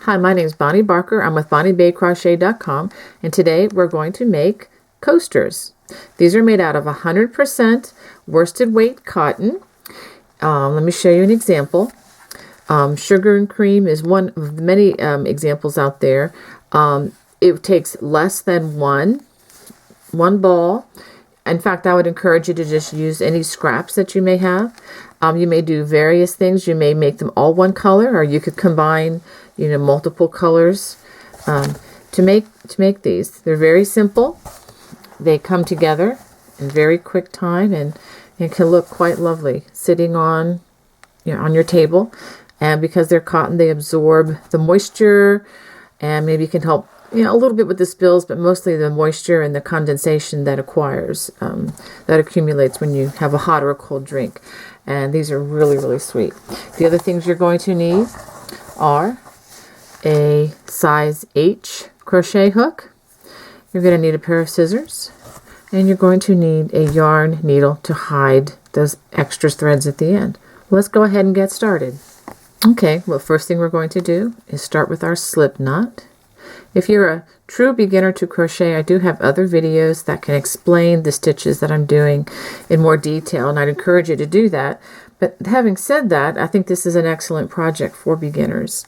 Hi, my name is Bonnie Barker. I'm with BonnieBayCrochet.com, and today we're going to make coasters. These are made out of 100% worsted weight cotton. Let me show you an example. Sugar and cream is one of many examples out there. It takes less than one ball. In fact, I would encourage you to just use any scraps that you may have. You may do various things. You may make them all one color, or you could combine, multiple colors to make these. They're very simple. They come together in very quick time, and can look quite lovely sitting on, on your table. And because they're cotton, they absorb the moisture, and maybe can help, a little bit with the spills, but mostly the moisture and the condensation that that accumulates when you have a hot or a cold drink. And these are really, really sweet. The other things you're going to need are a size H crochet hook. You're going to need a pair of scissors, and you're going to need a yarn needle to hide those extra threads at the end. Let's go ahead and get started. Okay, well, first thing we're going to do is start with our slip knot. If you're a true beginner to crochet, I do have other videos that can explain the stitches that I'm doing in more detail, and I'd encourage you to do that. But having said that, I think this is an excellent project for beginners.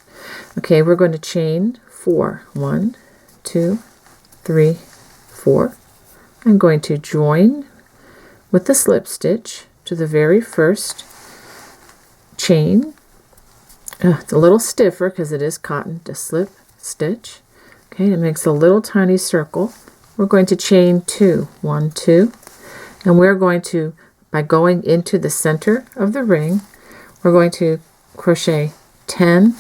Okay, we're going to chain 4. 1, 2, 3, 4. I'm going to join with the slip stitch to the very first chain. It's a little stiffer because it is cotton to slip stitch. Okay, it makes a little tiny circle. We're going to chain 2, 1, 2, and we're going to, by going into the center of the ring, we're going to crochet 10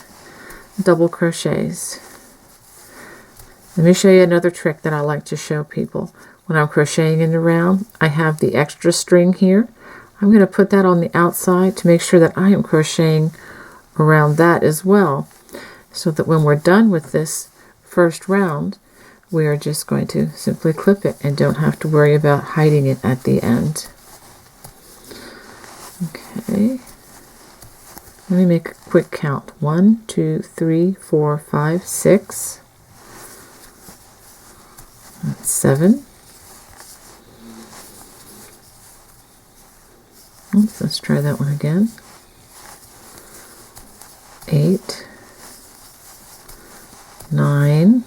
double crochets. Let me show you another trick that I like to show people. When I'm crocheting in the round, I have the extra string here. I'm going to put that on the outside to make sure that I am crocheting around that as well, so that when we're done with this first round, we are just going to simply clip it and don't have to worry about hiding it at the end. Okay, let me make a quick count. 1, 2, 3, 4, 5, 6, 7. Oops, let's try that one again. 8, 9,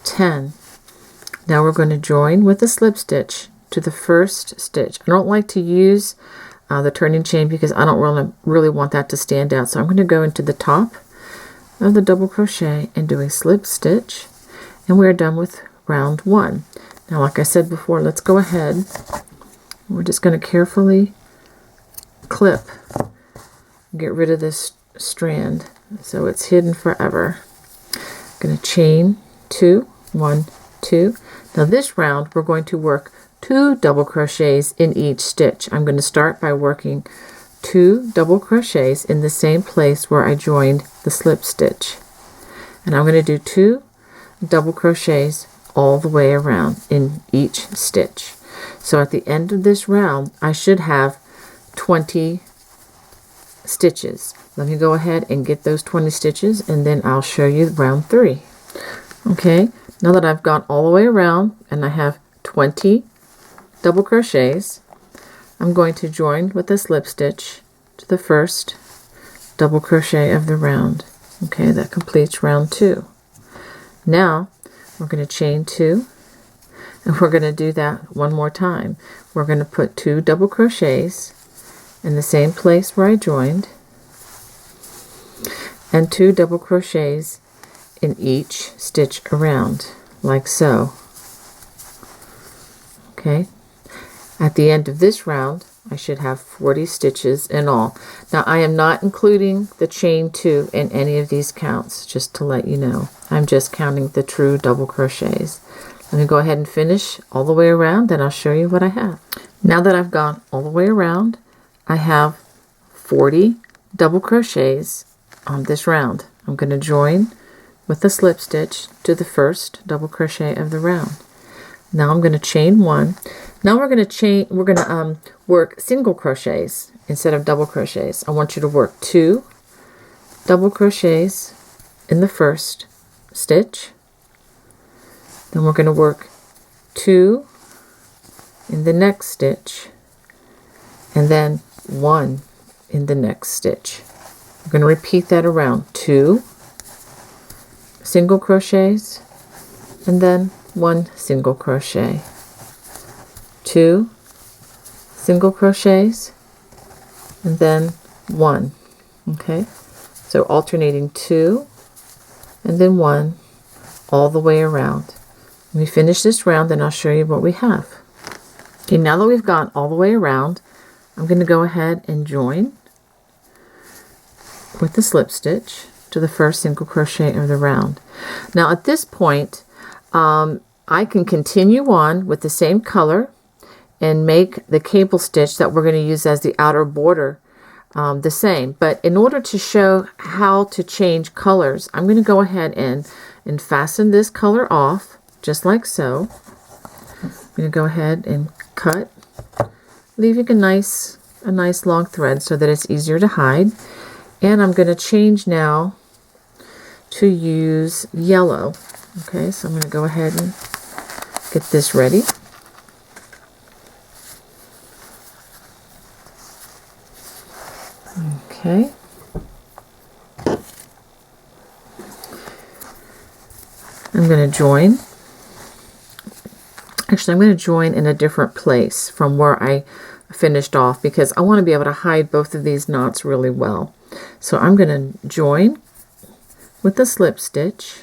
10. Now we're going to join with a slip stitch to the first stitch. I don't like to use the turning chain because I don't really want that to stand out. So I'm going to go into the top of the double crochet and do a slip stitch, and we're done with round 1. Now, like I said before, let's go ahead. We're just going to carefully clip, get rid of this strand so it's hidden forever. I'm going to chain 2, 1, 2. Now this round we're going to work 2 double crochets in each stitch. I'm going to start by working 2 double crochets in the same place where I joined the slip stitch, and I'm going to do 2 double crochets all the way around in each stitch. So at the end of this round I should have 20 stitches. Let me go ahead and get those 20 stitches, and then I'll show you round 3. Okay, now that I've gone all the way around and I have 20 double crochets, I'm going to join with a slip stitch to the first double crochet of the round. Okay, that completes round 2. Now we're going to chain 2, and we're going to do that one more time. We're going to put 2 double crochets in the same place where I joined, and 2 double crochets in each stitch around, like so. Okay, at the end of this round I should have 40 stitches in all. Now I am not including the chain 2 in any of these counts, just to let you know. I'm just counting the true double crochets. Let me go ahead and finish all the way around, then I'll show you what I have. Now that I've gone all the way around, I have 40 double crochets on this round. I'm going to join with a slip stitch to the first double crochet of the round. Now I'm going to chain 1. Now we're going to work single crochets instead of double crochets. I want you to work 2 double crochets in the first stitch. Then we're going to work 2 in the next stitch, and then 1 in the next stitch. We're going to repeat that around 2 single crochets, and then 1 single crochet, 2 single crochets, and then 1. Okay, so alternating 2 and then 1 all the way around. When we finish this round, then I'll show you what we have. Okay, now that we've gone all the way around, I'm going to go ahead and join with the slip stitch to the first single crochet of the round. Now at this point, I can continue on with the same color and make the cable stitch that we're going to use as the outer border the same. But in order to show how to change colors, I'm going to go ahead and fasten this color off, just like so. I'm going to go ahead and cut, leaving a nice long thread so that it's easier to hide. And I'm going to change now to use yellow. Okay, so I'm going to go ahead and get this ready. Okay. I'm going to join. Actually, I'm going to join in a different place from where I finished off because I want to be able to hide both of these knots really well. So I'm going to join with the slip stitch.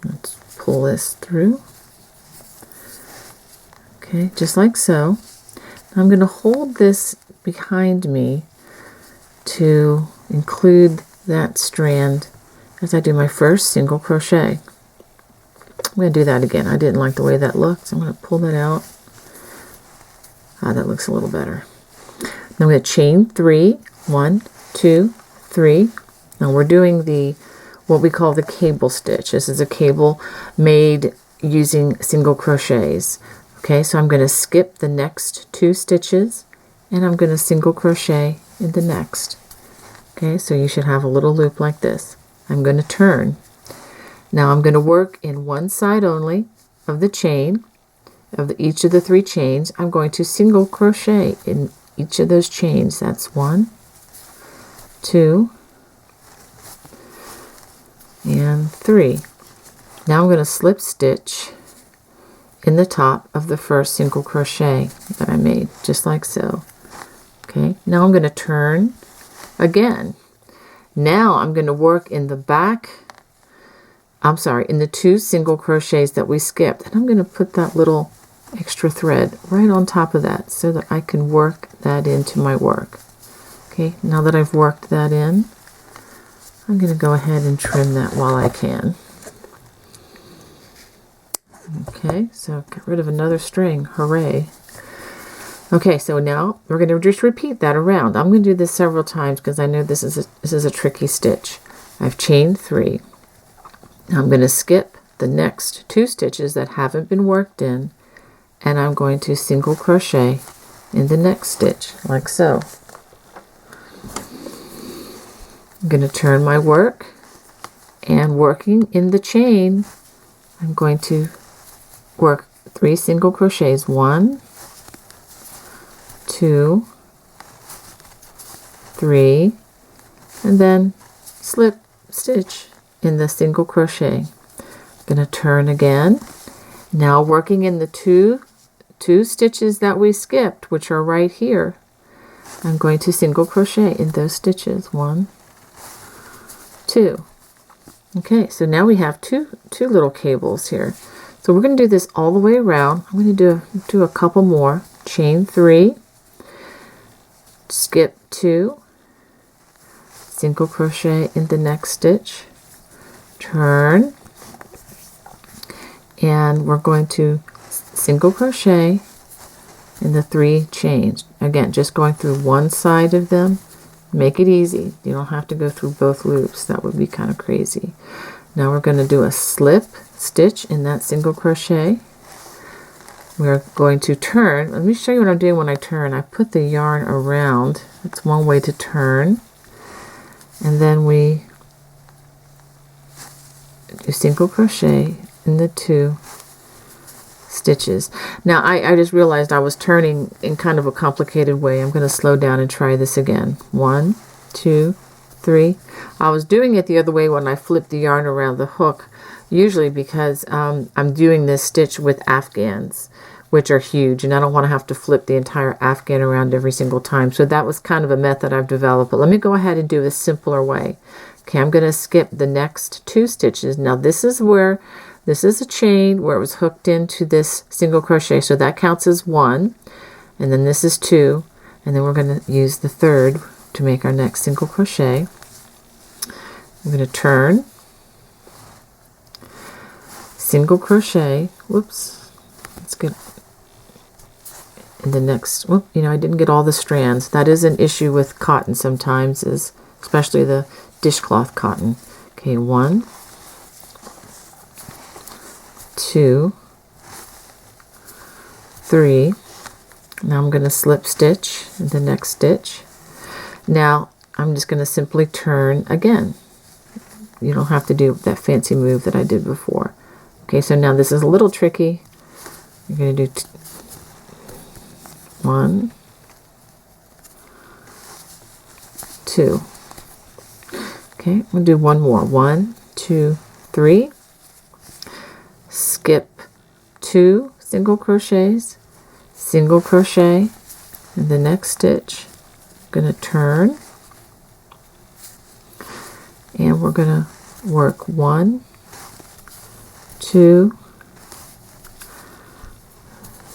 Let's pull this through. Okay, just like so. I'm going to hold this behind me to include that strand as I do my first single crochet. I'm going to do that again. I didn't like the way that looked, so I'm going to pull that out. That looks a little better. Now I'm going to chain 3, 1, 2, 3. Now we're doing what we call the cable stitch. This is a cable made using single crochets. Okay, so I'm going to skip the next 2 stitches and I'm going to single crochet in the next. Okay, so you should have a little loop like this. I'm going to turn. Now I'm going to work in one side only of the chain, each of the 3 chains. I'm going to single crochet in each of those chains. That's 1, 2, and 3. Now I'm going to slip stitch in the top of the first single crochet that I made, just like so. Okay, now I'm going to turn again. Now I'm going to work in the back, in the 2 single crochets that we skipped, and I'm going to put that little extra thread right on top of that so that I can work that into my work. Okay, now that I've worked that in, I'm going to go ahead and trim that while I can. Okay, so get rid of another string. Hooray. Okay, so now we're going to just repeat that around. I'm going to do this several times because I know this is a tricky stitch. I've chained 3. Now I'm going to skip the next 2 stitches that haven't been worked in, and I'm going to single crochet in the next stitch, like so. I'm going to turn my work, and working in the chain, I'm going to work 3 single crochets, 1, 2, 3, and then slip stitch in the single crochet. I'm going to turn again. Now working in the two stitches that we skipped, which are right here, I'm going to single crochet in those stitches. 1, 2. Okay, so now we have two little cables here. So we're going to do this all the way around. I'm going to do a couple more. Chain 3, skip 2, single crochet in the next stitch, turn, and we're going to single crochet in the 3 chains. Again, just going through one side of them. Make it easy. You don't have to go through both loops. That would be kind of crazy. Now we're going to do a slip stitch in that single crochet. We're going to turn. Let me show you what I'm doing when I turn. I put the yarn around. That's one way to turn. and then we do single crochet in the 2 stitches. Now I just realized I was turning in kind of a complicated way. I'm going to slow down and try this again. 1, 2, 3. I was doing it the other way when I flipped the yarn around the hook, usually because I'm doing this stitch with afghans, which are huge, and I don't want to have to flip the entire afghan around every single time. So that was kind of a method I've developed. But let me go ahead and do a simpler way. Okay, I'm going to skip the next 2 stitches. Now this is a chain where it was hooked into this single crochet, so that counts as 1, and then this is 2, and then we're going to use the 3rd to make our next single crochet. I'm going to turn, single crochet, whoops, let's get in the next, whoop, I didn't get all the strands. That is an issue with cotton sometimes, especially the dishcloth cotton. Okay, 1, 2, 3. Now I'm going to slip stitch in the next stitch. Now I'm just going to simply turn again. You don't have to do that fancy move that I did before. Okay, so now this is a little tricky. You're going to do 1, 2. Okay, we'll do one more. 1, 2, 3. Skip 2 single crochets, single crochet in the next stitch. I'm going to turn, and we're going to work 1, 2,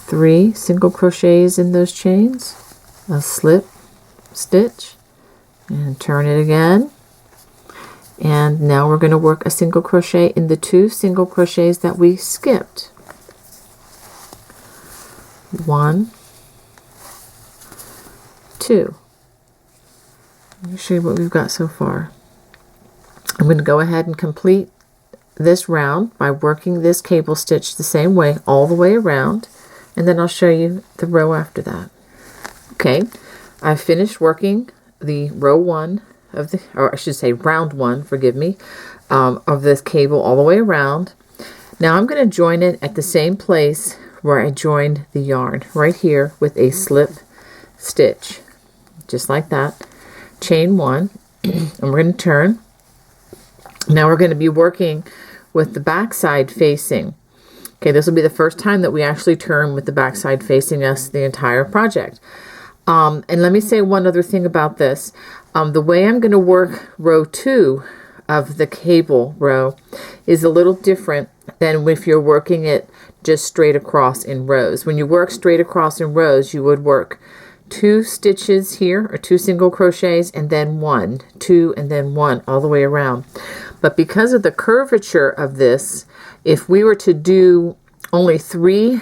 3 single crochets in those chains, a slip stitch, and turn it again. And now we're going to work a single crochet in the 2 single crochets that we skipped. 1, 2. Let me show you what we've got so far. I'm going to go ahead and complete this round by working this cable stitch the same way all the way around, and then I'll show you the row after that. Okay, I've finished working the row 1 of the, or I should say round 1, forgive me, of this cable all the way around. Now I'm going to join it at the same place where I joined the yarn, right here with a slip stitch, just like that. Chain 1, and we're going to turn. Now we're going to be working with the back side facing. Okay, this will be the first time that we actually turn with the back side facing us the entire project. And let me say one other thing about this. The way I'm going to work row 2 of the cable row is a little different than if you're working it just straight across in rows. When you work straight across in rows, you would work 2 stitches here, or 2 single crochets, and then 1, 2, and then 1 all the way around. But because of the curvature of this, if we were to do only 3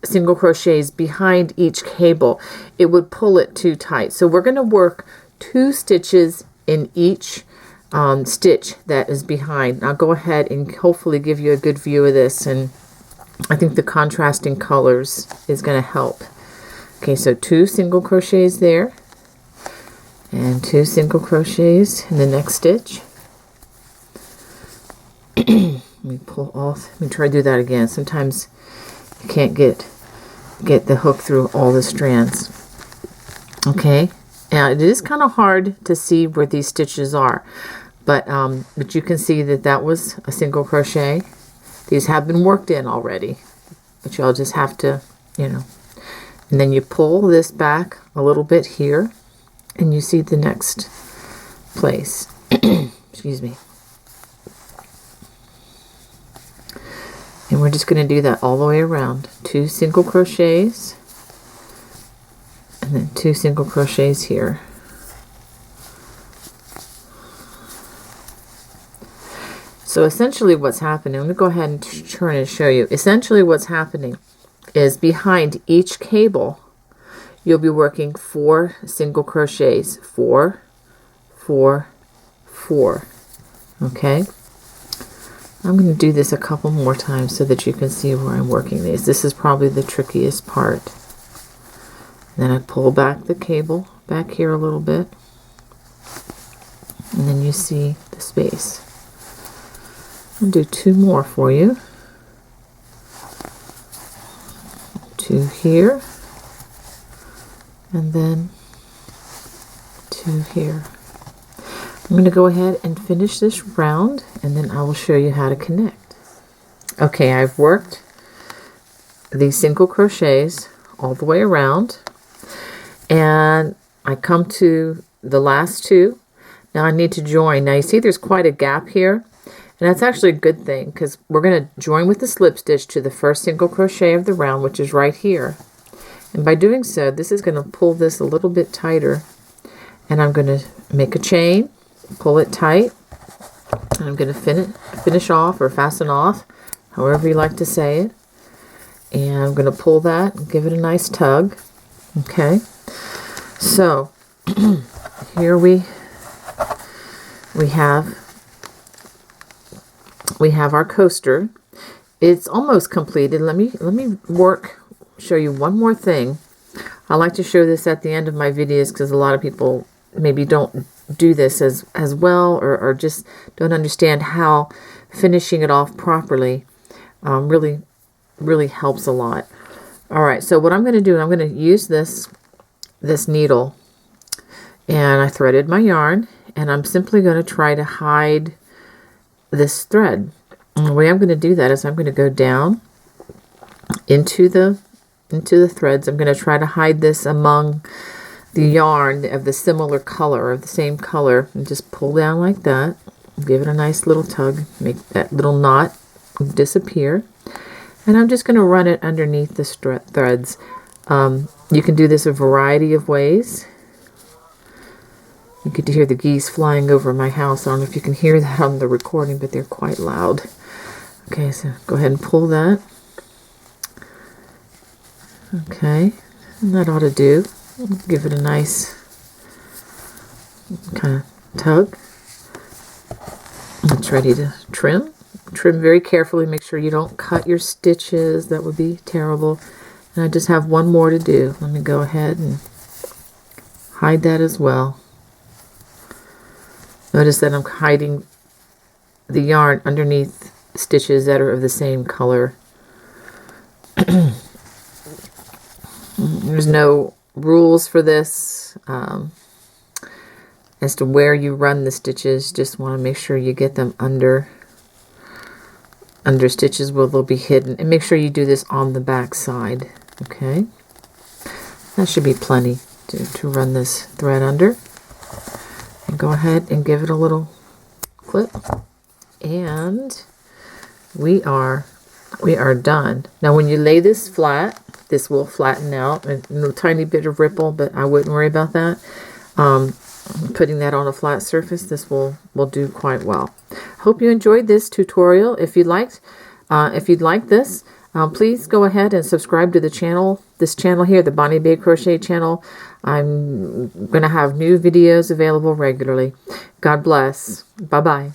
single crochets behind each cable, it would pull it too tight. So we're going to work 2 stitches in each stitch that is behind. I'll go ahead and hopefully give you a good view of this, and I think the contrasting colors is going to help. Okay, so 2 single crochets there, and 2 single crochets in the next stitch. Let me pull off. Let me try to do that again. Sometimes you can't get the hook through all the strands. Okay, and it is kind of hard to see where these stitches are, but you can see that that was a single crochet. These have been worked in already, but you'll just have to, and then you pull this back a little bit here, and you see the next place. Excuse me. And we're just going to do that all the way around. 2 single crochets, and then 2 single crochets here. So essentially what's happening, let me go ahead and turn and show you. Essentially what's happening is behind each cable, you'll be working 4 single crochets. 4, 4, 4. Okay? I'm going to do this a couple more times so that you can see where I'm working these. This is probably the trickiest part. Then I pull back the cable back here a little bit. and then you see the space. I'll do 2 more for you. 2 here, and then 2 here. I'm going to go ahead and finish this round, and then I will show you how to connect. Okay, I've worked these single crochets all the way around, and I come to the last 2. Now I need to join. Now you see there's quite a gap here, and that's actually a good thing because we're going to join with the slip stitch to the first single crochet of the round, which is right here. And by doing so, this is going to pull this a little bit tighter, and I'm going to make a chain, pull it tight, and I'm going to finish off or fasten off, however you like to say it. And I'm going to pull that and give it a nice tug. Okay, so here we have our coaster. It's almost completed. Let me show you one more thing. I like to show this at the end of my videos because a lot of people maybe don't do this as well, or just don't understand how finishing it off properly really helps a lot. All right, so what I'm going to do, I'm going to use this needle, and I threaded my yarn, and I'm simply going to try to hide this thread. And the way I'm going to do that is I'm going to go down into the threads. I'm going to try to hide this among the yarn of the similar color, of the same color, and just pull down like that. Give it a nice little tug, make that little knot disappear. And I'm just going to run it underneath the threads. You can do this a variety of ways. You get to hear the geese flying over my house. I don't know if you can hear that on the recording, but they're quite loud. Okay, so go ahead and pull that. Okay, and that ought to do. Give it a nice kind of tug. It's ready to trim. Trim very carefully. Make sure you don't cut your stitches. That would be terrible. And I just have one more to do. Let me go ahead and hide that as well. Notice that I'm hiding the yarn underneath stitches that are of the same color. There's no rules for this as to where you run the stitches. Just want to make sure you get them under stitches where they'll be hidden, and make sure you do this on the back side. Okay, that should be plenty to run this thread under. And go ahead and give it a little clip, and we are done. Now when you lay this flat, this will flatten out, a tiny bit of ripple, but I wouldn't worry about that. Putting that on a flat surface, this will do quite well. Hope you enjoyed this tutorial. If you'd like this, please go ahead and subscribe to the channel. This channel here, the Bonnie Bay Crochet channel. I'm going to have new videos available regularly. God bless. Bye-bye.